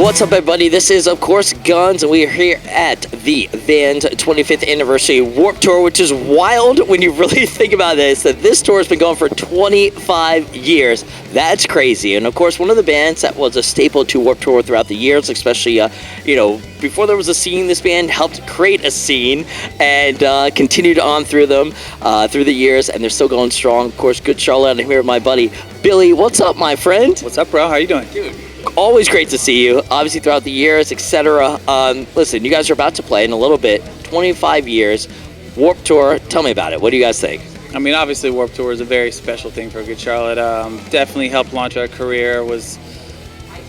What's up, everybody? This is, of course, Gunz, and we are here at the band's 25th anniversary Warped Tour, which is wild when you really think about this, that this tour has been going for 25 years. That's crazy. And, of course, one of the bands that was a staple to Warped Tour throughout the years, especially, before there was a scene, this band helped create a scene and continued on through them through the years, and they're still going strong. Of course, Good Charlotte, I'm here with my buddy Billy. What's up, my friend? What's up, bro? How you doing? Dude. Always great to see you, obviously throughout the years, etc. Listen, you guys are about to play in a little bit, 25 years, Warped Tour. Tell me about it. What do you guys think? I mean, obviously Warped Tour is a very special thing for Good Charlotte. Definitely helped launch our career, was,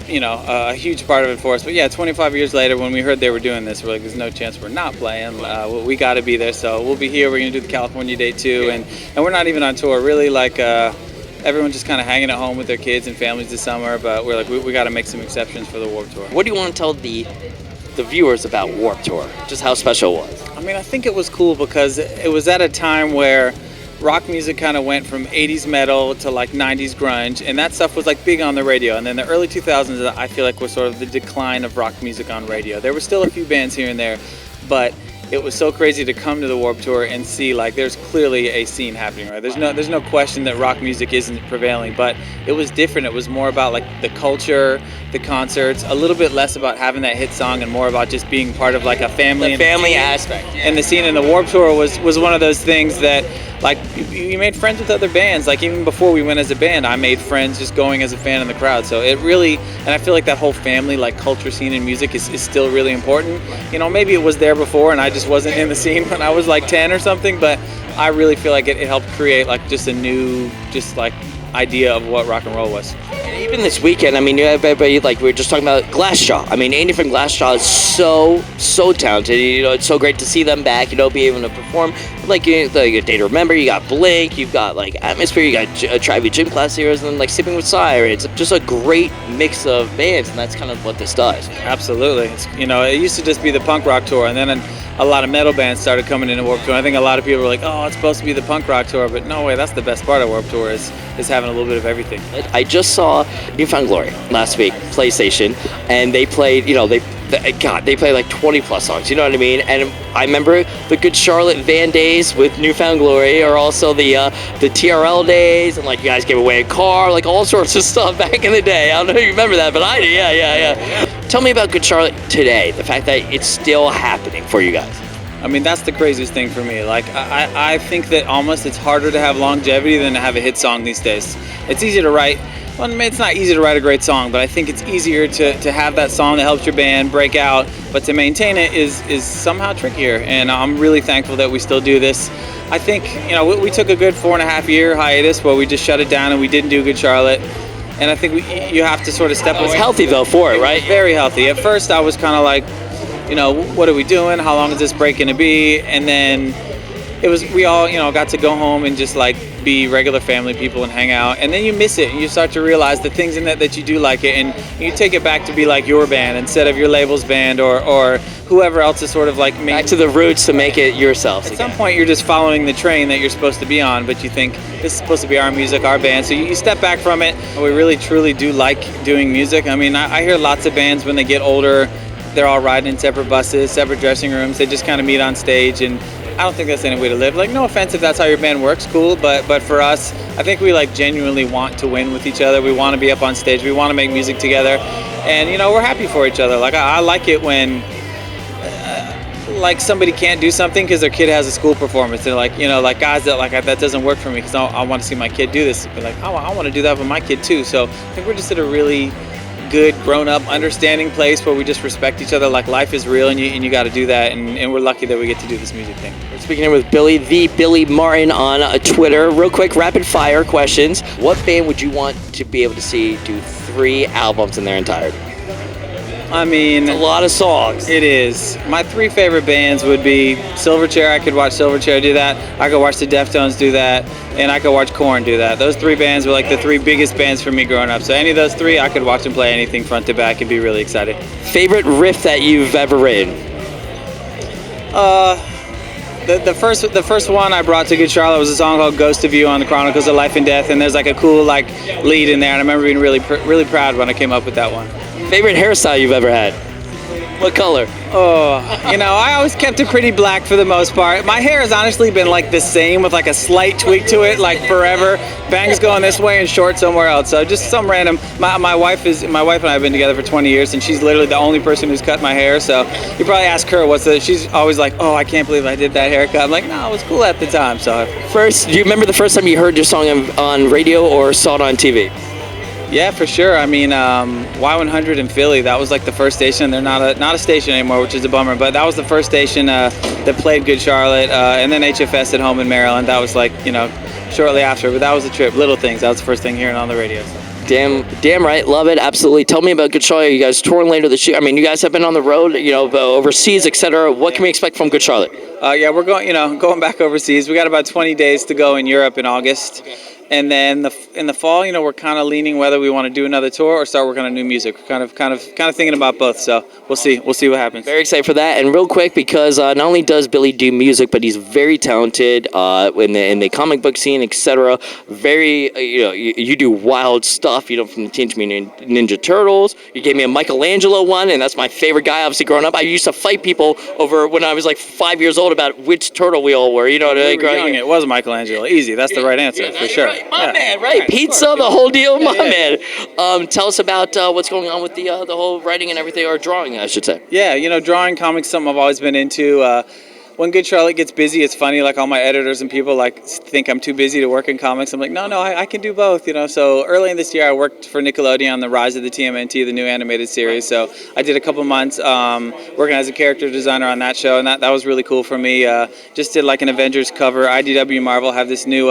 a huge part of it for us. But yeah, 25 years later, when we heard they were doing this, we're like, there's no chance we're not playing. We got to be there, so we'll be here. We're going to do the California date too, and we're not even on tour, really, everyone's just kind of hanging at home with their kids and families this summer, but we're like, we got to make some exceptions for the Warped Tour. What do you want to tell the viewers about Warped Tour? Just how special it was? I mean, I think it was cool because it was at a time where rock music kind of went from 80s metal to like 90s grunge, and that stuff was like big on the radio. And then the early 2000s, I feel like, was sort of the decline of rock music on radio. There were still a few bands here and there, but it was so crazy to come to the Warped Tour and see, like, there's clearly a scene happening, right? There's no question that rock music isn't prevailing, but it was different. It was more about like the culture, the concerts, a little bit less about having that hit song and more about just being part of like a family. The family aspect. Yeah. And the scene in the Warped Tour was one of those things that, like, you made friends with other bands. Like, even before we went as a band, I made friends just going as a fan in the crowd. So it really, and I feel like that whole family, like, culture scene in music is still really important. Maybe it was there before and I just wasn't in the scene when I was like 10 or something, but I really feel like it helped create like just a new, idea of what rock and roll was. And even this weekend, I mean, you have everybody, like we were just talking about Glassjaw. I mean, Andy from Glassjaw is so talented. It's so great to see them back, be able to perform. Like a Day to Remember, you got Blink, you've got like Atmosphere, you got Trivia Gym Class Heroes, and then like Sipping with Sirens. It's just a great mix of bands, and that's kind of what this does. Absolutely. It used to just be the punk rock tour, and then a lot of metal bands started coming into Warped Tour. I think a lot of people were like, oh, it's supposed to be the punk rock tour, but no way, that's the best part of Warped Tour is having a little bit of everything. I just saw New Found Glory last week, PlayStation, and they played, they played like 20 plus songs, you know what I mean? And I remember the Good Charlotte Van days with New Found Glory, or also the TRL days, and like you guys gave away a car, like all sorts of stuff back in the day. I don't know if you remember that, but I do, yeah. Tell me about Good Charlotte today, the fact that it's still happening for you guys. I mean, that's the craziest thing for me. Like, I think that almost it's harder to have longevity than to have a hit song these days. It's easy to write. Well, I mean, it's not easy to write a great song, but I think it's easier to have that song that helps your band break out, but to maintain it is somehow trickier, and I'm really thankful that we still do this. I think, we took a good 4.5 year hiatus where we just shut it down and we didn't do Good Charlotte, and I think you have to sort of step away. It's healthy, though, for it, right? Very healthy. At first, I was kind of like, what are we doing? How long is this break going to be? And then we all, got to go home and just like be regular family people and hang out. And then you miss it and you start to realize the things in that you do like it, and you take it back to be like your band instead of your label's band or whoever else is sort of like back to the roots to make it yourselves. At some point you're just following the train that you're supposed to be on, but you think this is supposed to be our music, our band. So you step back from it. We really truly do like doing music. I mean, I hear lots of bands when they get older, they're all riding in separate buses, separate dressing rooms. They just kind of meet on stage, and I don't think that's any way to live. Like, no offense if that's how your band works, cool. But for us, I think we like genuinely want to win with each other. We want to be up on stage. We want to make music together, and we're happy for each other. Like I like it when like somebody can't do something because their kid has a school performance. They're like, like guys that doesn't work for me because I want to see my kid do this. But like, I want to do that with my kid too. So I think we're just at a really good, grown-up, understanding place where we just respect each other. Like, life is real, and you got to do that, and we're lucky that we get to do this music thing. We're speaking here with Billy, the Billy Martin on Twitter. Real quick, rapid-fire questions. What band would you want to be able to see do 3 albums in their entirety? I mean, it's a lot of songs. It is. My 3 favorite bands would be Silverchair. I could watch Silverchair do that. I could watch the Deftones do that, and I could watch Korn do that. Those 3 bands were like the 3 biggest bands for me growing up. So any of those 3, I could watch them play anything front to back and be really excited. Favorite riff that you've ever written? The first one I brought to Good Charlotte was a song called Ghost of You on the Chronicles of Life and Death, and there's like a cool like lead in there, and I remember being really proud when I came up with that one. Favorite hairstyle you've ever had? What color? Oh, you know, I always kept it pretty black for the most part. My hair has honestly been like the same with like a slight tweak to it, like forever. Bangs going this way and short somewhere else. So just some random. My wife and I have been together for 20 years, and she's literally the only person who's cut my hair. So you probably ask her she's always like, oh, I can't believe I did that haircut. I'm like, no, it was cool at the time. So first, do you remember the first time you heard your song on radio or saw it on TV? Yeah, for sure. I mean, Y100 in Philly, that was like the first station. They're not a station anymore, which is a bummer, but that was the first station that played Good Charlotte, and then HFS at home in Maryland. That was like, you know, shortly after, but that was a trip. Little Things, that was the first thing hearing on the radio. So. Damn right, love it, absolutely. Tell me about Good Charlotte. You guys touring later this year. I mean, you guys have been on the road, you know, overseas, etc. What can we expect from Good Charlotte? Yeah, we're going back overseas. We got about 20 days to go in Europe in August. And then in the fall, you know, we're kind of leaning whether we want to do another tour or start working on new music. We're kind of thinking about both. So we'll see what happens. Very excited for that. And real quick, because not only does Billy do music, but he's very talented in the comic book scene, etc. Very, you know, you do wild stuff. You know, from the Teenage Mutant Ninja Turtles. You gave me a Michelangelo one, and that's my favorite guy. Obviously, growing up, I used to fight people over when I was like 5 years old about which turtle we all were. You know, it was Michelangelo. Easy. That's the right answer for sure. Right. My man, right? Pizza, the whole deal, my man. Tell us about what's going on with the whole writing and everything, or drawing, I should say. Yeah, you know, drawing comics is something I've always been into. When Good Charlotte gets busy, it's funny, like all my editors and people like think I'm too busy to work in comics. I'm like, no, I can do both, you know. So early in this year, I worked for Nickelodeon on the Rise of the TMNT, the new animated series. So I did a couple months working as a character designer on that show, and that was really cool for me. Just did like an Avengers cover. IDW Marvel have this new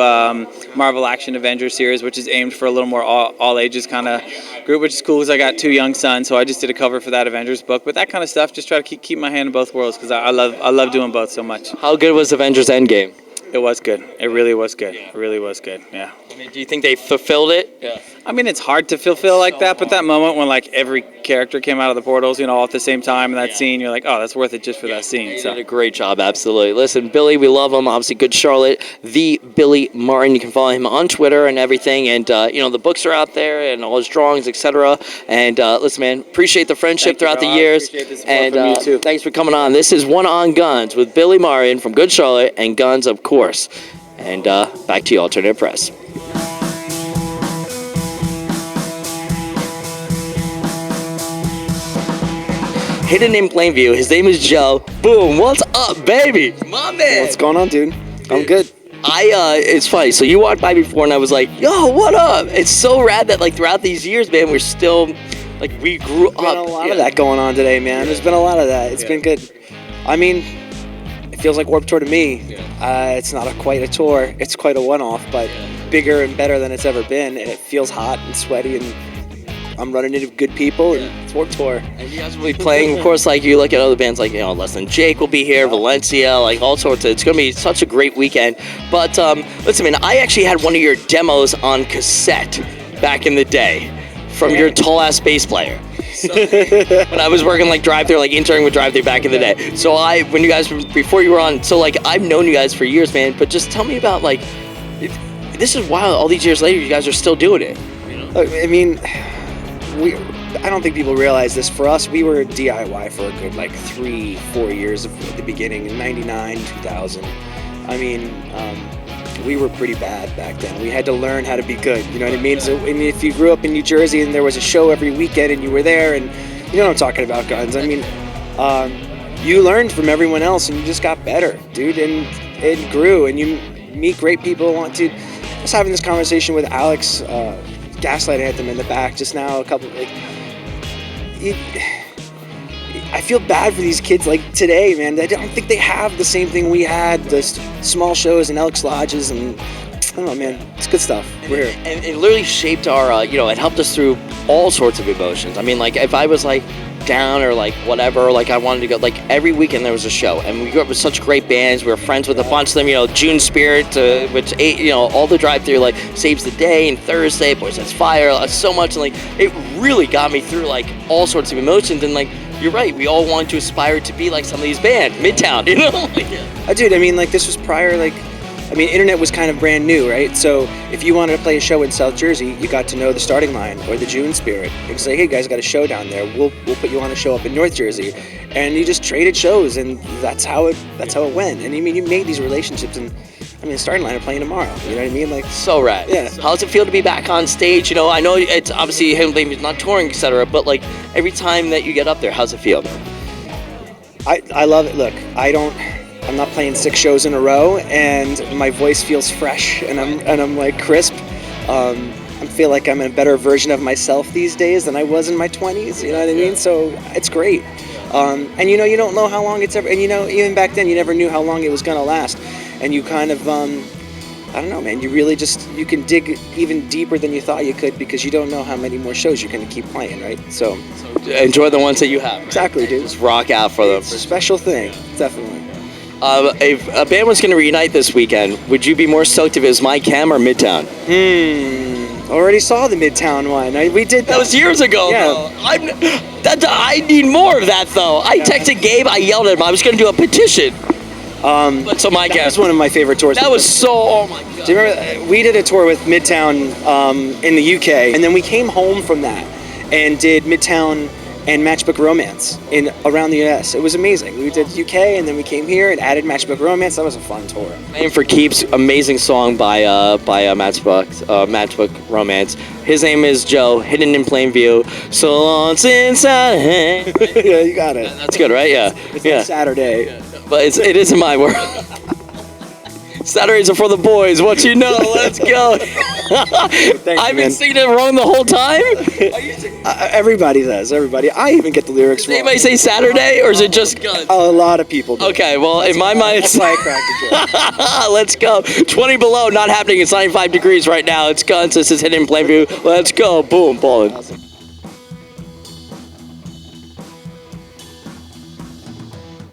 Marvel Action Avengers series, which is aimed for a little more all ages kind of group, which is cool because I got 2 young sons, so I just did a cover for that Avengers book. But that kind of stuff, just try to keep my hand in both worlds because I love doing both so much. How good was Avengers Endgame? It was good. It really was good. It really was good. Yeah. I mean, do you think they fulfilled it? Yeah. I mean, it's hard to fulfill like that, but that moment when like every character came out of the portals, you know, all at the same time in that scene, you're like, oh, that's worth it just for that scene. You did a great job, absolutely. Listen, Billy, we love him. Obviously, Good Charlotte, the Billy Martin. You can follow him on Twitter and everything, and you know, the books are out there and all his drawings, etc. And listen, man, appreciate the friendship throughout the years. Appreciate the support from you too. Thanks for coming on. This is One On Gunz with Billy Martin from Good Charlotte and Gunz, of course. And back to you, Alternative Press. Hidden in plain view. His name is Joe. Boom. What's up, baby? My man. What's going on, dude? I'm good. It's funny. So you walked by before, and I was like, "Yo, what up?" It's so rad that like throughout these years, man, we're still like we grew up. There's been a lot of that going on today, man. There's been a lot of that. It's been good. I mean, it feels like Warped Tour to me. It's not quite a tour. It's quite a one-off, but bigger and better than it's ever been. And it feels hot and sweaty, and I'm running into good people, and it's Warped Tour. And you guys will be playing, of course, like you look at other bands like, you know, Less Than Jake will be here, Valencia, like all sorts of, it's going to be such a great weekend. But listen, man, I actually had one of your demos on cassette back in the day from your tall-ass bass player. So, when I was working like drive-thru, like interning with drive-thru back in the day. So when you guys, before you were on, so like I've known you guys for years, man, but just tell me about like, this is wild, all these years later, you guys are still doing it. You know? I mean, I don't think people realize this. For us, we were DIY for a good like 3-4 years at the beginning, in 99, 2000. I mean, we were pretty bad back then. We had to learn how to be good, you know what I mean? So if you grew up in New Jersey and there was a show every weekend and you were there, and you know what I'm talking about, Gunz. I mean, you learned from everyone else and you just got better, dude, and it grew, and you meet great people. I was having this conversation with Alex, Gaslight Anthem in the back just now, I feel bad for these kids like today, man. I don't think they have the same thing we had, the small shows and Elks Lodges, and I don't know, man, it's good stuff. We're here. And it literally shaped our, you know, it helped us through all sorts of emotions. I mean, like if I was like down or like whatever, like I wanted to go, like every weekend there was a show, and we grew up with such great bands. We were friends with a bunch of them, you know, June Spirit, which, you know, all the drive-through, like Saves the Day and Thursday, Boys That's Fire, so much, and like it really got me through like all sorts of emotions. And like you're right, we all wanted to aspire to be like some of these bands, Midtown, you know. Dude, I mean, like this was prior, like I mean, internet was kind of brand new, right? So if you wanted to play a show in South Jersey, you got to know the Starting Line or the June Spirit. You say, hey guys, got a show down there. We'll put you on a show up in North Jersey, and you just traded shows, and that's how it went. And I mean, you made these relationships, and I mean, the Starting Line are playing tomorrow. You know what I mean? Like, So rad. Yeah. How's it feel to be back on stage? You know, I know it's obviously he's not touring, etc. But like every time that you get up there, how's it feel? I love it. Look, I'm not playing 6 shows in a row, and my voice feels fresh, and I'm like crisp. I feel like I'm a better version of myself these days than I was in my 20s. You know what I mean? So it's great. And you know, you don't know how long it's ever. And you know, even back then, you never knew how long it was gonna last. And you kind of, I don't know, man. You really you can dig even deeper than you thought you could, because you don't know how many more shows you're gonna keep playing, right? So Enjoy the ones that you have. exactly, dude. Just rock out for them. It's a special thing, definitely. If a band was going to reunite this weekend, would you be more stoked if it was My Chem or Midtown? Already saw the Midtown one. We did That was years ago, Yeah. though. I need more of that, though. I texted Gabe, I yelled at him. I was going to do a petition. But so My Chem. That was one of my favorite tours. That was so, oh my God. Do you remember? We did a tour with Midtown in the UK, and then we came home from that and did Midtown and Matchbook Romance around the US. It was amazing. We did UK, and then we came here and added Matchbook Romance. That was a fun tour. Name for Keeps, amazing song by Matchbook Romance. His name is Joe, hidden in plain view. So long since I Yeah, you got it. That's good, right? Yeah. It's Yeah. like Saturday. But it is in my world. Saturdays are for the boys. What you know? Let's go. I've been man. singing it wrong the whole time. Everybody does. Everybody. I even get the lyrics Does wrong. anybody say Saturday, or is it just Gunz? A lot of people do. Okay, well, in my mind, it's That's why I cracked the joke. let's go. 20 below, not happening. It's 95 degrees right now. It's Gunz. This is Hidden in Plain View. Let's go. Boom, ballin'. Awesome.